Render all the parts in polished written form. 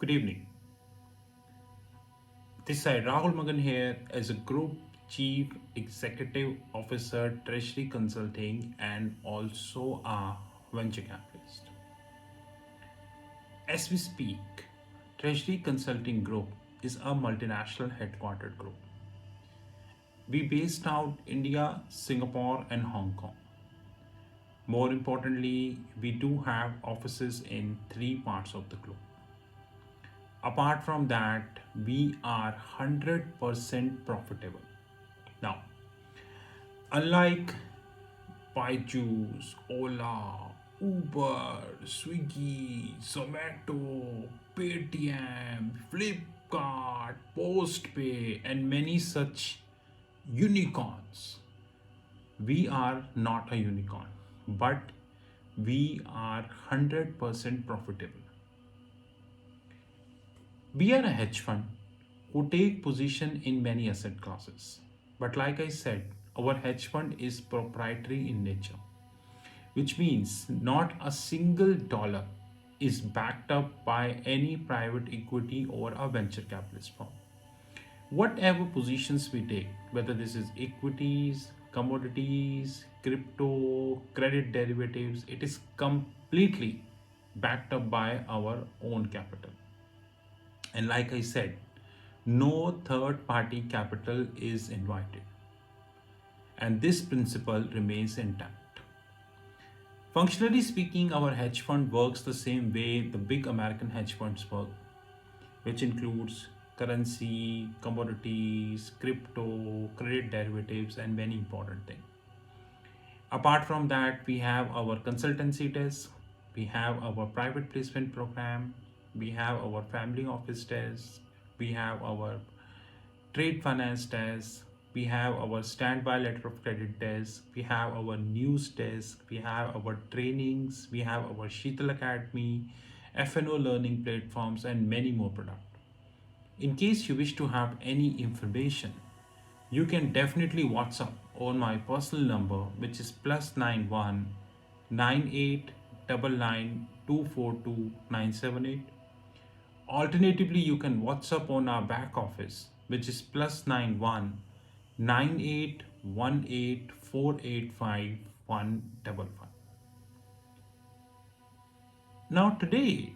Good evening. This side Rahul Magan here as a Group Chief Executive Officer, Treasury Consulting, and also a venture capitalist. As we speak, Treasury Consulting Group is a multinational headquartered group. We based out India, Singapore, and Hong Kong. More importantly, we do have offices in three parts of the globe. Apart from that, we are 100% profitable. Now, unlike Byju's, Ola, Uber, Swiggy, Zomato, Paytm, Flipkart, Postpay, and many such unicorns, we are not a unicorn, but we are 100% profitable. We are a hedge fund who take position in many asset classes. But like I said, our hedge fund is proprietary in nature, which means not a single dollar is backed up by any private equity or a venture capitalist firm. Whatever positions we take, whether this is equities, commodities, crypto, credit derivatives, it is completely backed up by our own capital. And like I said, no third party capital is invited. And this principle remains intact. Functionally speaking, our hedge fund works the same way the big American hedge funds work, which includes currency, commodities, crypto, credit derivatives, and many important things. Apart from that, we have our consultancy desk, we have our private placement program, we have our family office desk, we have our trade finance desk, we have our standby letter of credit desk, we have our news desk, we have our trainings, we have our Sheetal Academy, FNO learning platforms, and many more products. In case you wish to have any information, you can definitely WhatsApp on my personal number, which is +91 9899242978. Alternatively, you can WhatsApp on our back office, which is +91 9818485155. Now today,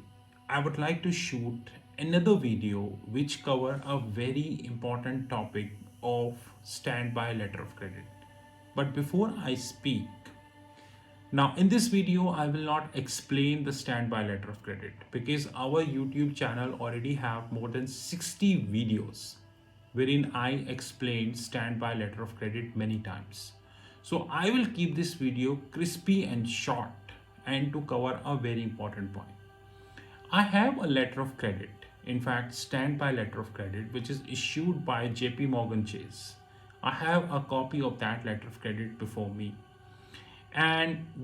I would like to shoot another video which cover a very important topic of standby letter of credit. But before I speak, now in this video, I will not explain the standby letter of credit because our YouTube channel already have more than 60 videos wherein I explain standby letter of credit many times. So I will keep this video crispy and short and to cover a very important point. I have a letter of credit, in fact, standby letter of credit, which is issued by JP Morgan Chase. I have a copy of that letter of credit before me.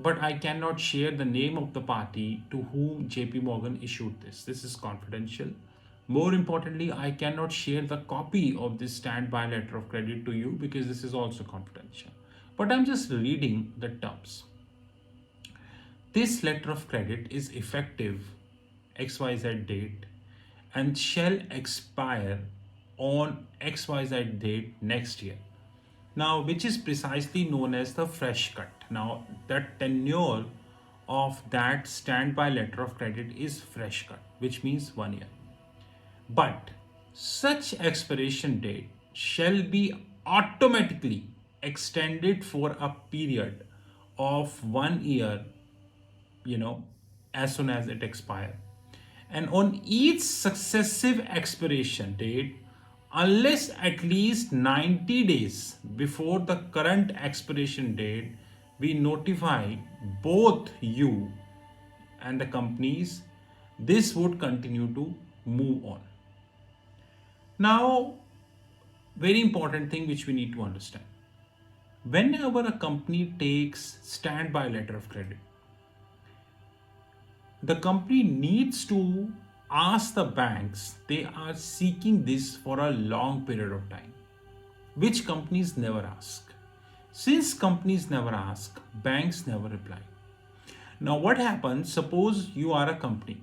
But I cannot share the name of the party to whom JP Morgan issued this. This is confidential. More importantly, I cannot share the copy of this standby letter of credit to you because this is also confidential. But I'm just reading the terms. This letter of credit is effective XYZ date and shall expire on XYZ date next year. Now, which is precisely known as the fresh cut. Now, the tenure of that standby letter of credit is fresh cut, which means 1 year. But such expiration date shall be automatically extended for a period of 1 year, as soon as it expires. And on each successive expiration date, unless at least 90 days before the current expiration date, we notify both you and the companies, this would continue to move on. Now, very important thing which we need to understand. Whenever a company takes standby letter of credit, the company needs to ask the banks they are seeking this for a long period of time, which companies never ask. Since companies never ask, banks never reply. Now, what happens? Suppose you are a company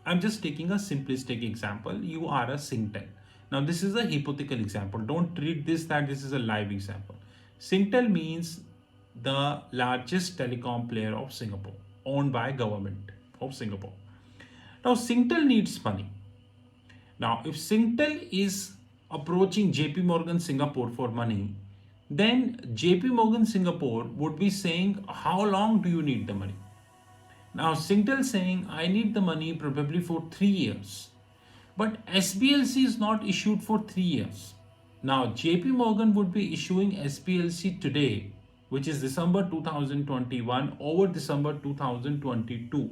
I'm just taking a simplistic example. You are a Singtel. Now, this is a hypothetical example. Don't treat this that this is a live example. Singtel means the largest telecom player of Singapore, owned by government of Singapore. Now, Singtel needs money. Now, if Singtel is approaching JP Morgan Singapore for money, then JP Morgan Singapore would be saying, how long do you need the money? Now, Singtel saying, I need the money probably for 3 years. But SBLC is not issued for 3 years. Now, JP Morgan would be issuing SBLC today, which is December 2021 over December 2022,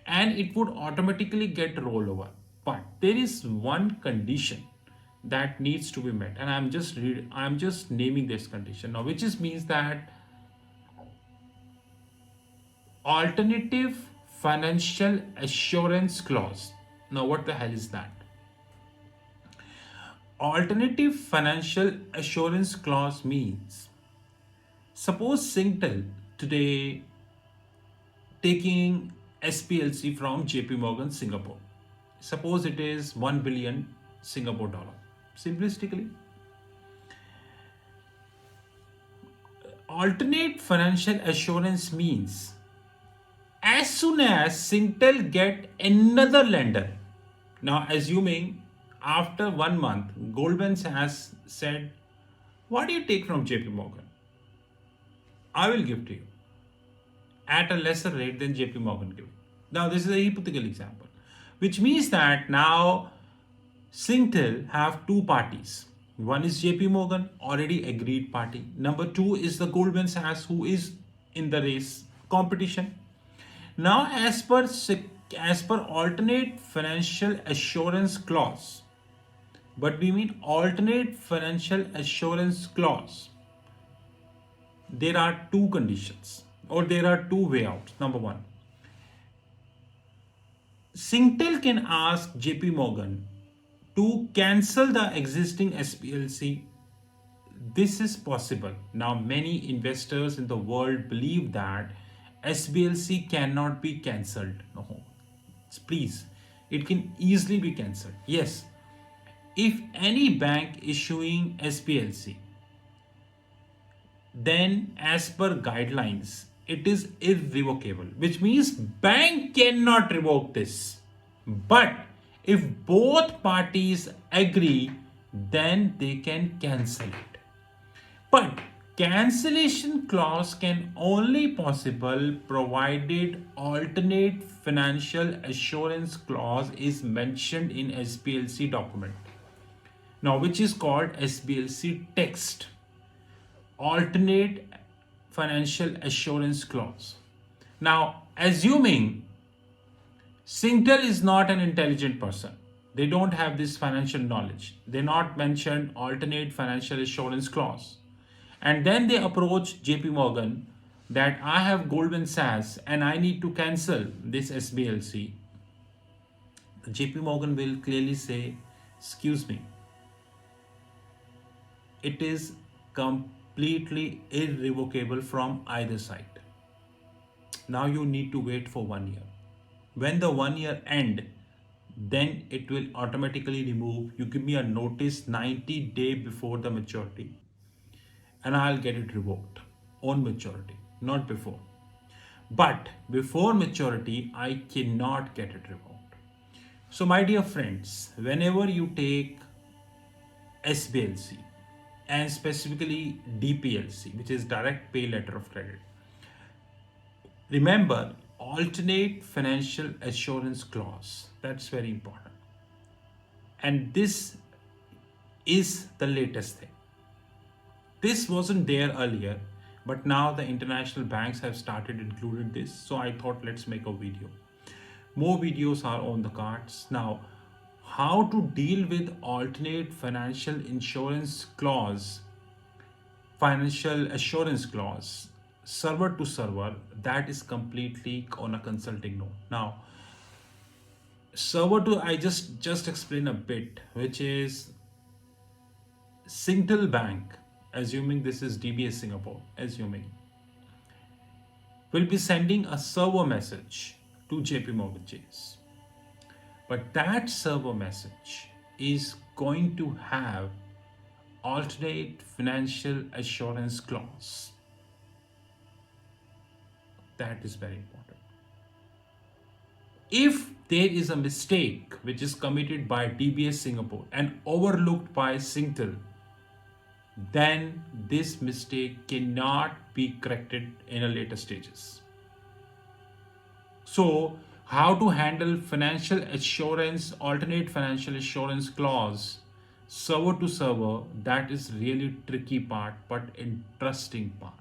and it would automatically get rollover. But there is one condition that needs to be met, and I'm just naming this condition now, which is means that alternative financial assurance clause. Now, what the hell is that? Alternative financial assurance clause means, suppose Singtel today taking SPLC from JP Morgan Singapore. Suppose it is 1 billion Singapore dollar. Simplistically, alternate financial assurance means as soon as Singtel get another lender. Now, assuming after 1 month, Goldman Sachs said, what do you take from JP Morgan? I will give to you at a lesser rate than JP Morgan giving. Now, this is a hypothetical example, which means that now Singtel have two parties. One is JP Morgan, already agreed party. Number two is the Goldman Sachs, who is in the race competition. Now, as per alternate financial assurance clause, but we mean alternate financial assurance clause, there are two conditions or there are two way outs. Number one, Singtel can ask JP Morgan to cancel the existing SPLC. This is possible. Now, many investors in the world believe that SBLC cannot be cancelled. No, please, it can easily be cancelled. Yes, if any bank issuing SPLC, then as per guidelines, it is irrevocable, which means bank cannot revoke this. But if both parties agree, then they can cancel it. But cancellation clause can only possible provided alternate financial assurance clause is mentioned in SPLC document. Now, which is called SPLC text. Alternate financial assurance clause. Now, assuming Singtel is not an intelligent person, they don't have this financial knowledge, they not mentioned alternate financial assurance clause, and then they approach JP Morgan that I have Goldman Sachs and I need to cancel this SBLC. JP Morgan will clearly say, excuse me, it is completely irrevocable from either side. Now you need to wait for 1 year. When the 1 year end, then it will automatically remove. You give me a notice 90 days before the maturity and I'll get it revoked on maturity, not before. But before maturity, I cannot get it revoked. So my dear friends, whenever you take SBLC and specifically DPLC, which is direct pay letter of credit, remember alternate financial assurance clause. That's very important. And this is the latest thing. This wasn't there earlier, but now the international banks have started including this. So I thought let's make a video. More videos are on the cards. Now, how to deal with alternate financial insurance clause, financial assurance clause, server to server, that is completely on a consulting note. Now, server to, I just explain a bit, which is Singtel Bank, assuming this is DBS Singapore, assuming, will be sending a server message to JP Morgan Chase. But that server message is going to have alternate financial assurance clause. That is very important. If there is a mistake which is committed by DBS Singapore and overlooked by Singtel, then this mistake cannot be corrected in a later stages. So, how to handle financial assurance, alternate financial assurance clause, server to server, that is really tricky part but interesting part.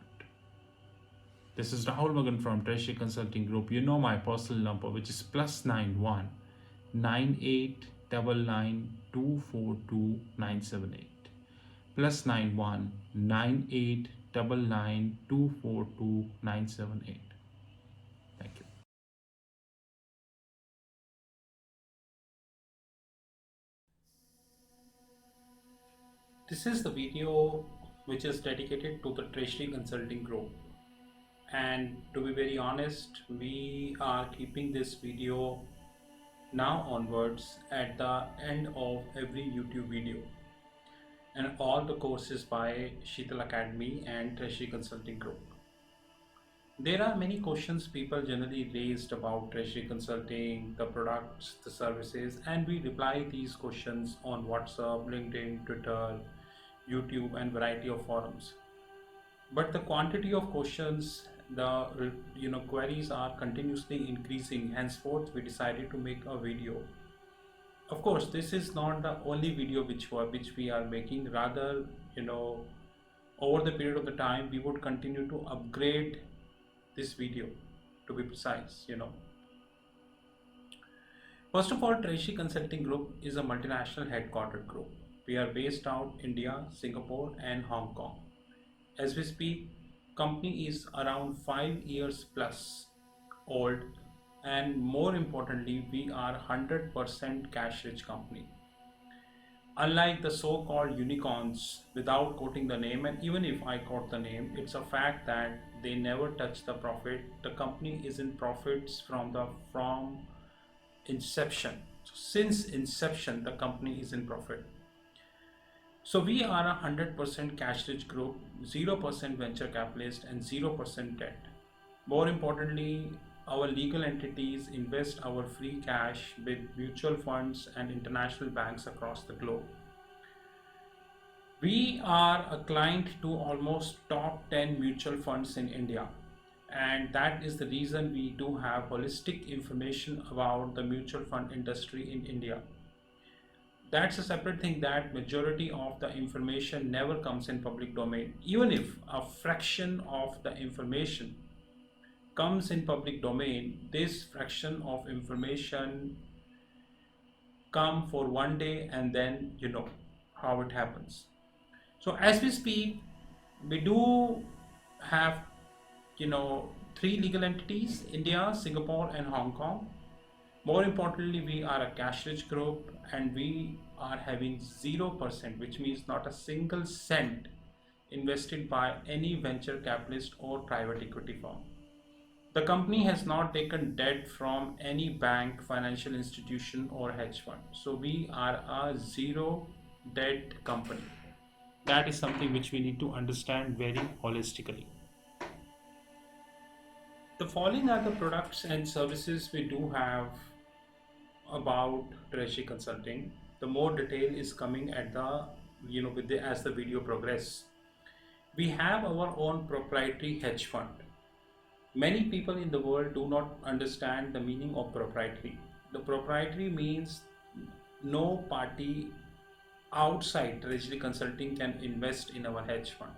This is Rahul Magan from Treasury Consulting Group. You know my personal number, which is +91 9899242978. +91 9899242978. Thank you. This is the video which is dedicated to the Treasury Consulting Group. And to be very honest, we are keeping this video now onwards at the end of every YouTube video, and all the courses by Sheetal Academy and Treasury Consulting Group. There are many questions people generally raised about Treasury Consulting, the products, the services, and we reply these questions on WhatsApp, LinkedIn, Twitter, YouTube, and variety of forums. But the quantity of questions, the queries are continuously increasing. Henceforth, we decided to make a video. Of course, this is not the only video which we are making. Rather, over the period of the time, we would continue to upgrade this video, to be precise. First of all, Treasury Consulting Group is a multinational headquartered group. We are based out India, Singapore, and Hong Kong. As we speak, company is around 5 years plus old, and more importantly, we are 100% cash rich company. Unlike the so-called unicorns, without quoting the name, and even if I quote the name, it's a fact that they never touch the profit. The company is in profits from inception. So since inception, the company is in profit. So we are a 100% cash rich group, 0% venture capitalist, and 0% debt. More importantly, our legal entities invest our free cash with mutual funds and international banks across the globe. We are a client to almost top 10 mutual funds in India, and that is the reason we do have holistic information about the mutual fund industry in India. That's a separate thing, that majority of the information never comes in public domain. Even if a fraction of the information comes in public domain, this fraction of information come for one day, and then you know how it happens. So as we speak, we do have three legal entities: India, Singapore, and Hong Kong. More importantly, we are a cash rich group, and we are having 0%, which means not a single cent invested by any venture capitalist or private equity firm. The company has not taken debt from any bank, financial institution, or hedge fund. So we are a zero debt company. That is something which we need to understand very holistically. The following are the products and services we do have about Treasury Consulting. The more detail is coming at the as the video progress. We have our own proprietary hedge fund. Many people in the world do not understand the meaning of proprietary. The proprietary means no party outside Treasury Consulting can invest in our hedge fund,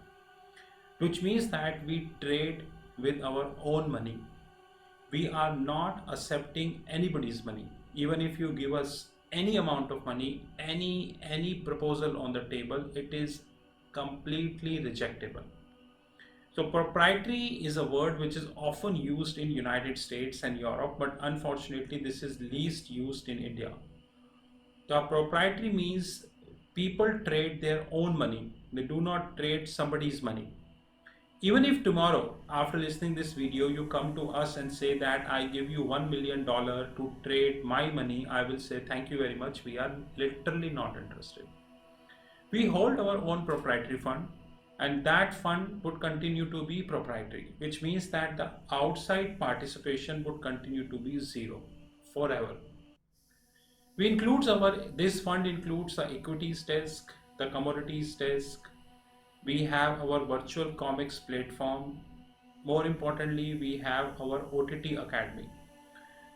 which means that we trade with our own money. We are not accepting anybody's money. Even if you give us any amount of money, any proposal on the table, it is completely rejectable. So proprietary is a word which is often used in United States and Europe, but unfortunately this is least used in India. The proprietary means people trade their own money. They do not trade somebody's money. Even if tomorrow, after listening this video, you come to us and say that I give you $1 million to trade my money, I will say thank you very much. We are literally not interested. We hold our own proprietary fund, and that fund would continue to be proprietary, which means that the outside participation would continue to be zero forever. We includes our this fund includes the equities desk, the commodities desk. We have our virtual comics platform. More importantly, we have our OTT Academy.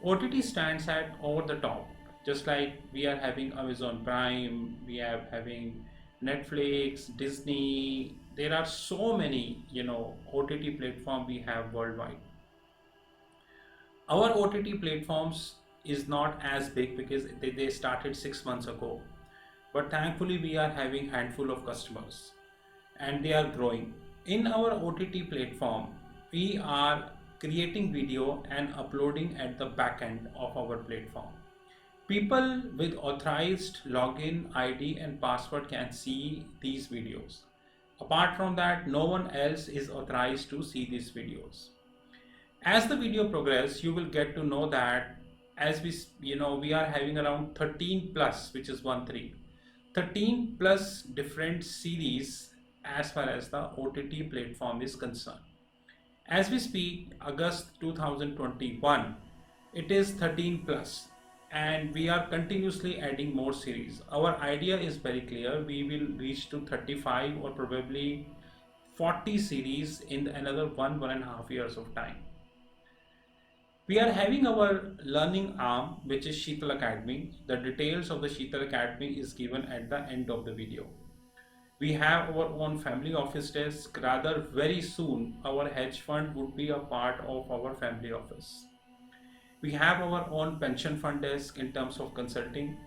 OTT stands at over the top, just like we are having Amazon Prime, we are having Netflix, Disney. There are so many, OTT platform we have worldwide. Our OTT platforms is not as big because they started 6 months ago, but thankfully we are having handful of customers and they are growing. In our OTT platform, we are creating video and uploading at the back end of our platform. People with authorized login ID and password can see these videos. Apart from that, no one else is authorized to see these videos. As the video progresses, you will get to know that as we are having around 13 plus, which is 1 3, 13 plus different series as far as the OTT platform is concerned. As we speak, August 2021, it is 13 plus, and we are continuously adding more series. Our idea is very clear. We will reach to 35 or probably 40 series in another 1.5 years of time. We are having our learning arm, which is Sheetal Academy. The details of the Sheetal Academy is given at the end of the video. We have our own family office desk. Rather, very soon, our hedge fund would be a part of our family office. We have our own pension fund desk in terms of consulting.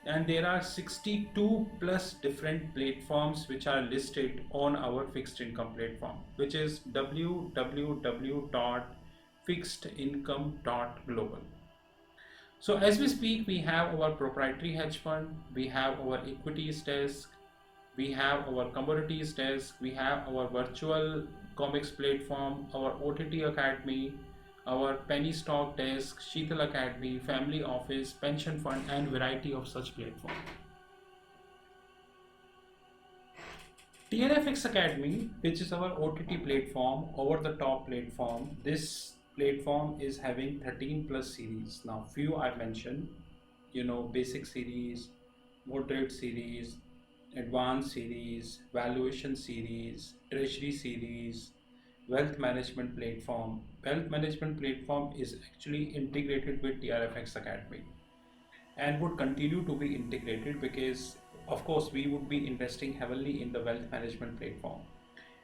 And there are 62 plus different platforms which are listed on our fixed income platform, which is www.fixedincome.global. So as we speak, we have our proprietary hedge fund, we have our equities desk, we have our commodities desk, we have our virtual comics platform, our OTT Academy, our penny stock desk, Sheetal Academy, family office, pension fund, and variety of such platforms. TRFX Academy, which is our OTT platform, over the top platform. This platform is having 13 plus series. Now, few I mentioned, basic series, moderate series, advanced series, valuation series, treasury series, wealth management platform. Wealth management platform is actually integrated with TRFX Academy and would continue to be integrated because of course we would be investing heavily in the wealth management platform.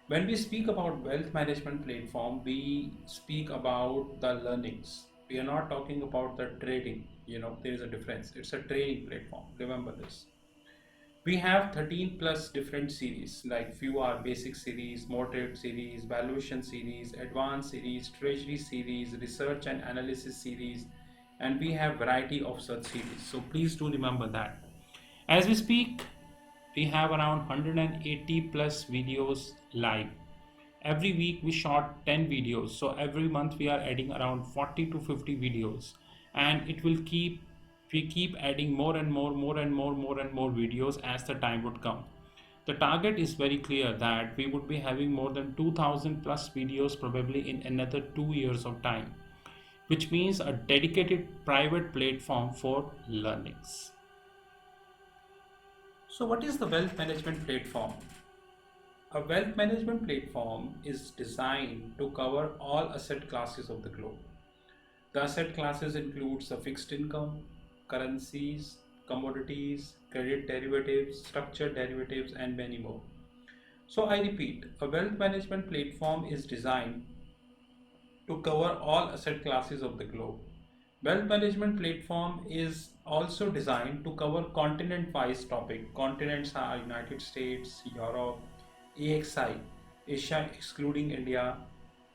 When we speak about wealth management platform, we speak about the learnings. We are not talking about the trading. There is a difference. It's a training platform. Remember this. We have 13 plus different series, like few are basic series, moderate series, valuation series, advanced series, treasury series, research and analysis series, and we have variety of such series. So please do remember that. As we speak, we have around 180 plus videos live. Every week we shot 10 videos, so every month we are adding around 40 to 50 videos, and it will keep we keep adding more and more videos as the time would come. The target is very clear that we would be having more than 2000 plus videos probably in another 2 years of time, which means a dedicated private platform for learnings. So what is the wealth management platform? A wealth management platform is designed to cover all asset classes of the globe. The asset classes includes the fixed income, currencies, commodities, credit derivatives, structured derivatives, and many more. So I repeat, a wealth management platform is designed to cover all asset classes of the globe. Wealth management platform is also designed to cover continent-wise topic. Continents are United States, Europe, AXI, Asia excluding India.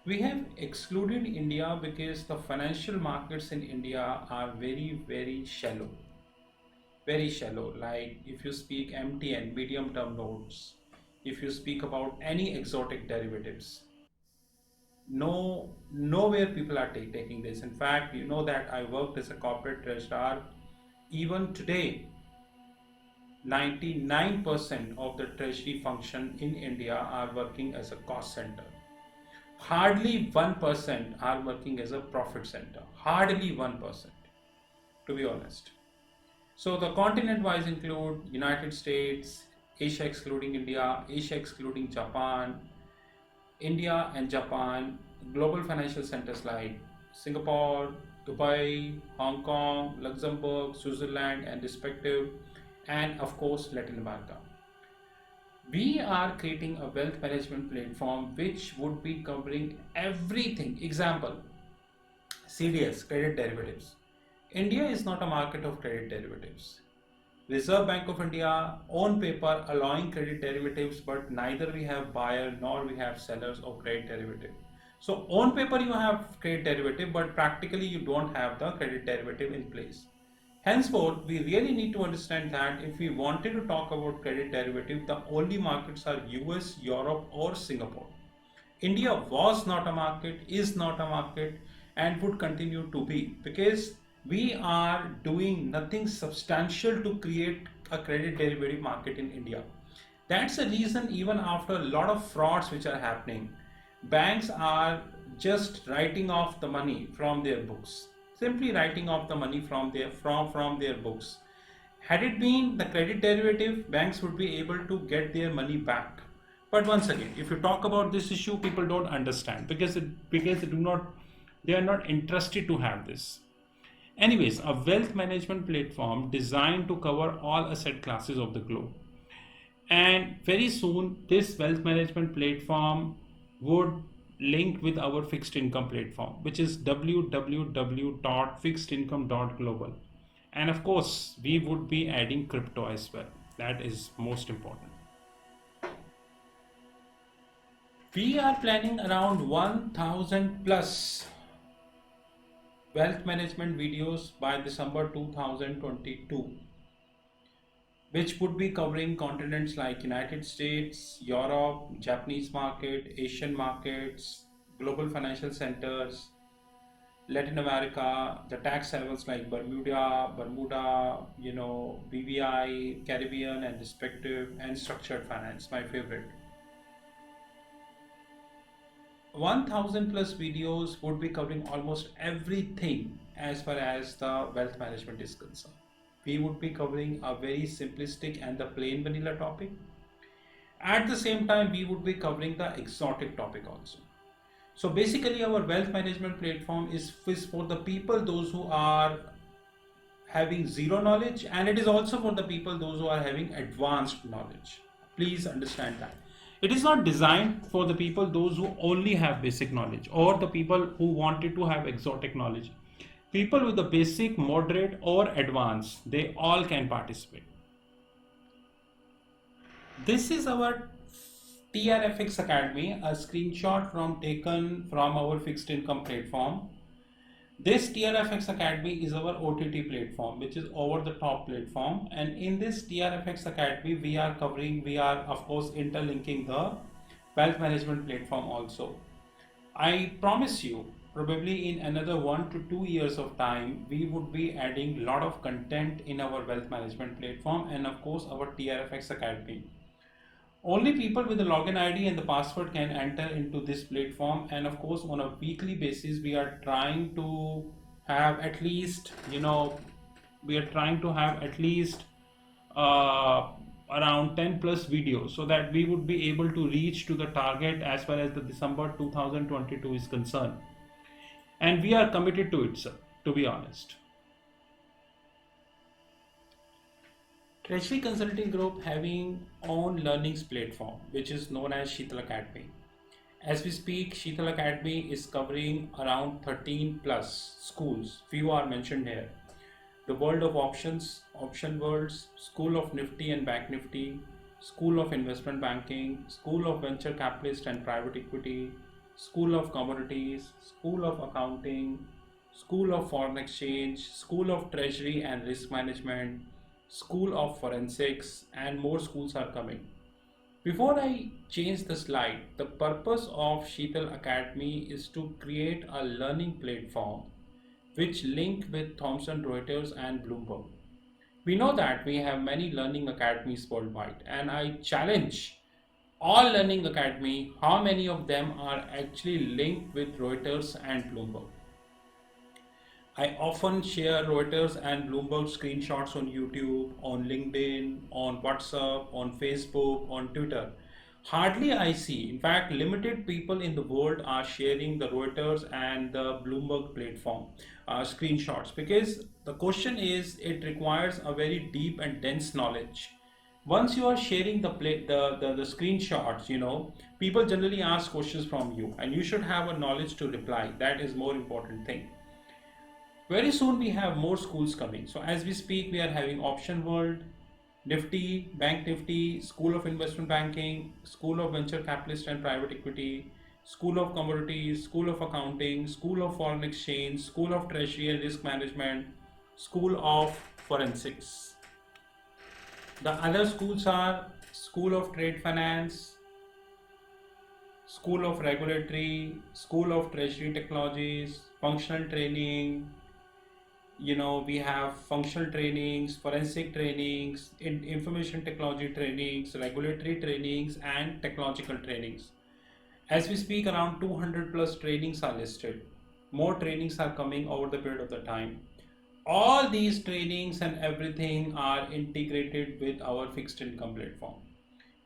We have excluded India because the financial markets in India are very shallow. Very shallow. Like if you speak MTN, medium term notes, if you speak about any exotic derivatives, nowhere people are taking this. In fact, you know that I worked as a corporate registrar. Even today, 99% of the treasury function in India are working as a cost center. Hardly 1% are working as a profit center. Hardly 1%, to be honest. So the continent wise include United States, Asia excluding India, Asia excluding Japan, India and Japan, global financial centers like Singapore, Dubai, Hong Kong, Luxembourg, Switzerland, and respective, and of course Latin America. We are creating a wealth management platform which would be covering everything. Example, CDS, credit derivatives. India is not a market of credit derivatives. Reserve Bank of India on paper allowing credit derivatives, but neither we have buyer nor we have sellers of credit derivative. So on paper you have credit derivative, but practically you don't have the credit derivative in place. Henceforth, we really need to understand that if we wanted to talk about credit derivative, the only markets are US, Europe, or Singapore. India was not a market, is not a market, and would continue to be, because we are doing nothing substantial to create a credit derivative market in India. That's the reason, even after a lot of frauds which are happening, banks are just writing off the money from their books. Simply writing off the money from their books. Had it been the credit derivative, banks would be able to get their money back. But once again, if you talk about this issue, people don't understand because they are not interested to have this. Anyways, a wealth management platform designed to cover all asset classes of the globe. And very soon, this wealth management platform would link with our fixed income platform, which is www.fixedincome.global. And of course, we would be adding crypto as well. That is most important. We are planning around 1000 plus wealth management videos by December 2022, which would be covering continents like United States, Europe, Japanese market, Asian markets, global financial centers, Latin America, the tax havens like Bermuda, BVI, Caribbean and respective, and structured finance, my favorite. 1000 plus videos would be covering almost everything as far as the wealth management is concerned. We would be covering a very simplistic and the plain vanilla topic. At the same time, we would be covering the exotic topic also. So basically, our wealth management platform is for the people those who are having zero knowledge, and it is also for the people those who are having advanced knowledge. Please understand that. It is not designed for the people those who only have basic knowledge or the people who wanted to have exotic knowledge. People with the basic, moderate or advanced, they all can participate. This is our TRFX Academy, a screenshot taken from our fixed income platform. This TRFX Academy is our OTT platform, which is over the top platform. And in this TRFX Academy, we are of course interlinking the wealth management platform also. I promise you, probably in another 1 to 2 years of time, we would be adding a lot of content in our wealth management platform and of course our TRFX Academy. Only people with the login ID and the password can enter into this platform, and of course on a weekly basis we are trying to have at least around 10 plus videos so that we would be able to reach to the target as far as the December 2022 is concerned, and we are committed to it, sir, to be honest. Treasury Consulting Group having own learnings platform, which is known as Sheetal Academy. As we speak, Sheetal Academy is covering around 13 plus schools. Few are mentioned here. The World of Options, Option Worlds, School of Nifty and Bank Nifty, School of Investment Banking, School of Venture Capitalist and Private Equity, School of Commodities, School of Accounting, School of Foreign Exchange, School of Treasury and Risk Management, School of Forensics, and more schools are coming. Before I change the slide, the purpose of Sheetal Academy is to create a learning platform which link with Thomson Reuters and Bloomberg. We know that we have many learning academies worldwide, and I challenge all learning academy how many of them are actually linked with Reuters and Bloomberg. I often share Reuters and Bloomberg screenshots on YouTube, on LinkedIn, on WhatsApp, on Facebook, on Twitter. Hardly I see. In fact, limited people in the world are sharing the Reuters and the Bloomberg platform screenshots, because the question is it requires a very deep and dense knowledge. Once you are sharing the screenshots, people generally ask questions from you, and you should have a knowledge to reply. That is more important thing. Very soon we have more schools coming. So as we speak, we are having Option World, Nifty, Bank Nifty, School of Investment Banking, School of Venture Capitalist and Private Equity, School of Commodities, School of Accounting, School of Foreign Exchange, School of Treasury and Risk Management, School of Forensics. The other schools are School of Trade Finance, School of Regulatory, School of Treasury Technologies, Functional Training. We have functional trainings, forensic trainings, information technology trainings, regulatory trainings, and technological trainings. As we speak, around 200 plus trainings are listed. More trainings are coming over the period of the time. All these trainings and everything are integrated with our fixed income platform.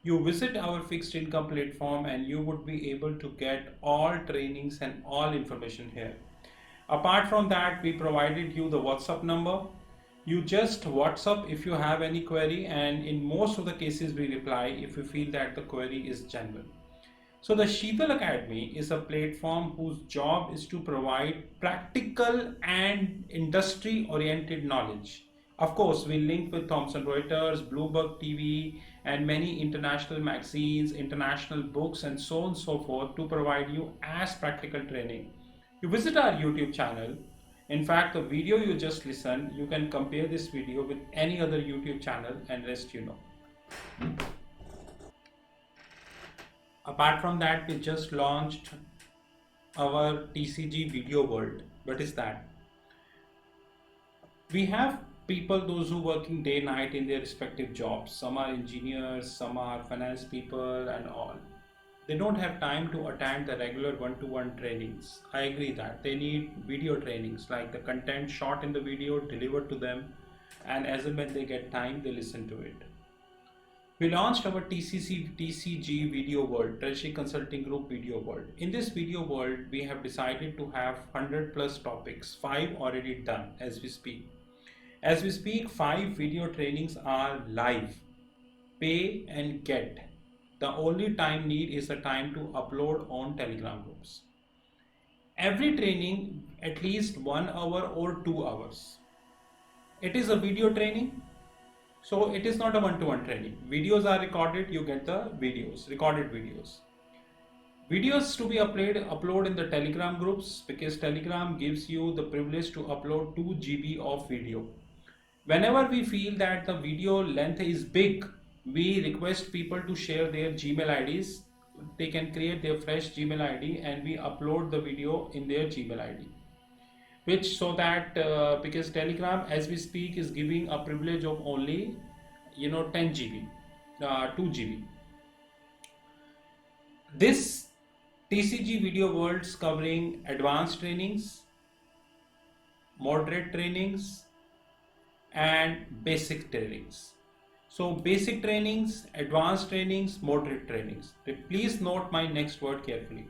You visit our fixed income platform and you would be able to get all trainings and all information here. Apart from that, we provided you the WhatsApp number. You just WhatsApp if you have any query, and in most of the cases we reply if we feel that the query is genuine. So the Sheetal Academy is a platform whose job is to provide practical and industry oriented knowledge. Of course, we link with Thomson Reuters, Bloomberg TV, and many international magazines, international books, and so on and so forth to provide you as practical training. You visit our YouTube channel. In fact, the video you just listened, you can compare this video with any other YouTube channel and rest you know. Apart from that, we just launched our TCG Video World. What is that? We have people, those who working day night in their respective jobs. Some are engineers, some are finance people and all. They don't have time to attend the regular one-to-one trainings. I agree that they need video trainings, like the content shot in the video delivered to them, and as and when they get time, they listen to it. We launched our TCG Video World, Treasury Consulting Group Video World. In this video world, we have decided to have 100 plus topics, 5 already done as we speak. As we speak, 5 video trainings are live, pay and get. The only time need is the time to upload on Telegram groups. Every training at least 1 hour or 2 hours. It is a video training, so it is not a one-to-one training. Videos are recorded, you get the videos, recorded videos. Videos to be upload in the Telegram groups, because Telegram gives you the privilege to upload 2 GB of video. Whenever we feel that the video length is big, we request people to share their Gmail IDs. They can create their fresh Gmail ID and we upload the video in their Gmail ID. Which so that because Telegram as we speak is giving a privilege of only 10 GB, 2 GB. This TCG Video Worlds covering advanced trainings, moderate trainings, and basic trainings. So basic trainings, advanced trainings, moderate trainings. Please note my next word carefully.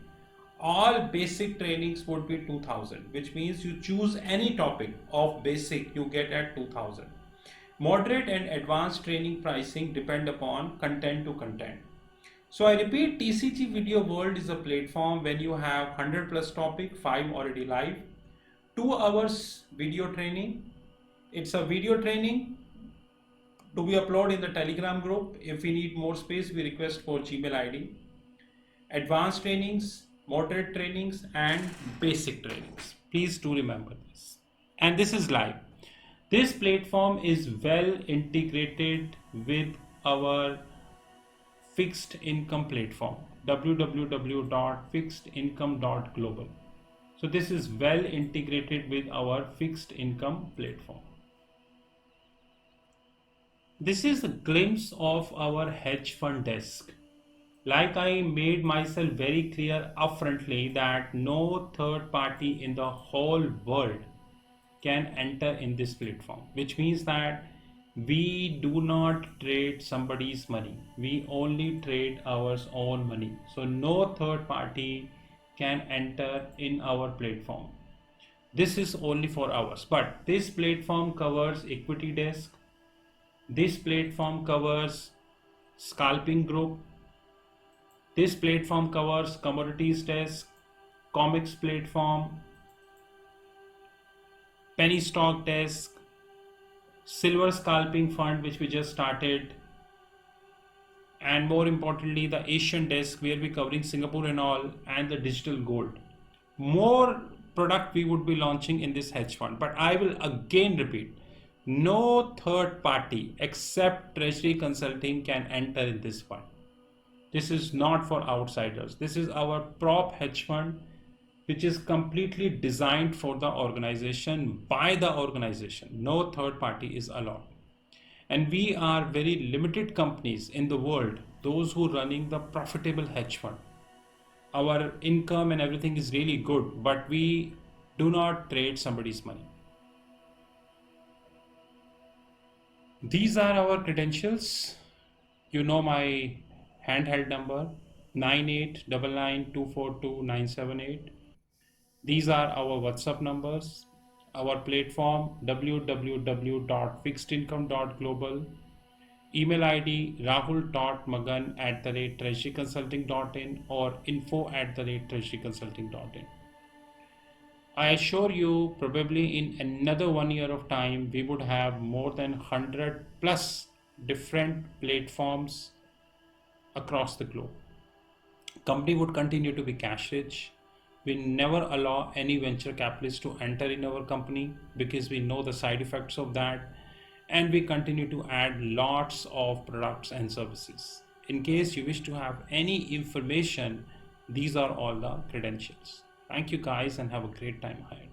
All basic trainings would be 2000, which means you choose any topic of basic you get at 2000. Moderate and advanced training pricing depend upon content to content. So I repeat, TCG Video World is a platform when you have 100 plus topic, 5 already live, 2 hours video training. It's a video training to be uploaded in the Telegram group. If we need more space, we request for Gmail ID. Advanced trainings, moderate trainings, and basic trainings. Please do remember this. And this is live. This platform is well integrated with our fixed income platform, www.fixedincome.global. So this is well integrated with our fixed income platform. This is a glimpse of our hedge fund desk. Like I made myself very clear upfrontly that no third party in the whole world can enter in this platform, which means that we do not trade somebody's money. We only trade our own money. So no third party can enter in our platform. This is only for ours. But this platform covers equity desk. This platform covers scalping group. This platform covers commodities desk, comics platform, penny stock desk, silver scalping fund, which we just started, and more importantly, the Asian desk where we're covering Singapore and all, and the digital gold. More product we would be launching in this hedge fund, but I will again repeat, no third party except Treasury Consulting can enter in this fund. This is not for outsiders. This is our prop hedge fund, which is completely designed for the organization, by the organization. No third party is allowed. And we are very limited companies in the world, those who are running the profitable hedge fund. Our income and everything is really good, but we do not trade somebody's money. These are our credentials. You know my handheld number 9899242978. These are our WhatsApp numbers, our platform www.fixedincome.global, email ID rahul.magan@treasuryconsulting.in or info@treasuryconsulting.in. I assure you, probably in another 1 year of time, we would have more than 100 plus different platforms across the globe. Company would continue to be cash rich. We never allow any venture capitalist to enter in our company because we know the side effects of that, and we continue to add lots of products and services. In case you wish to have any information, these are all the credentials. Thank you guys and have a great time ahead.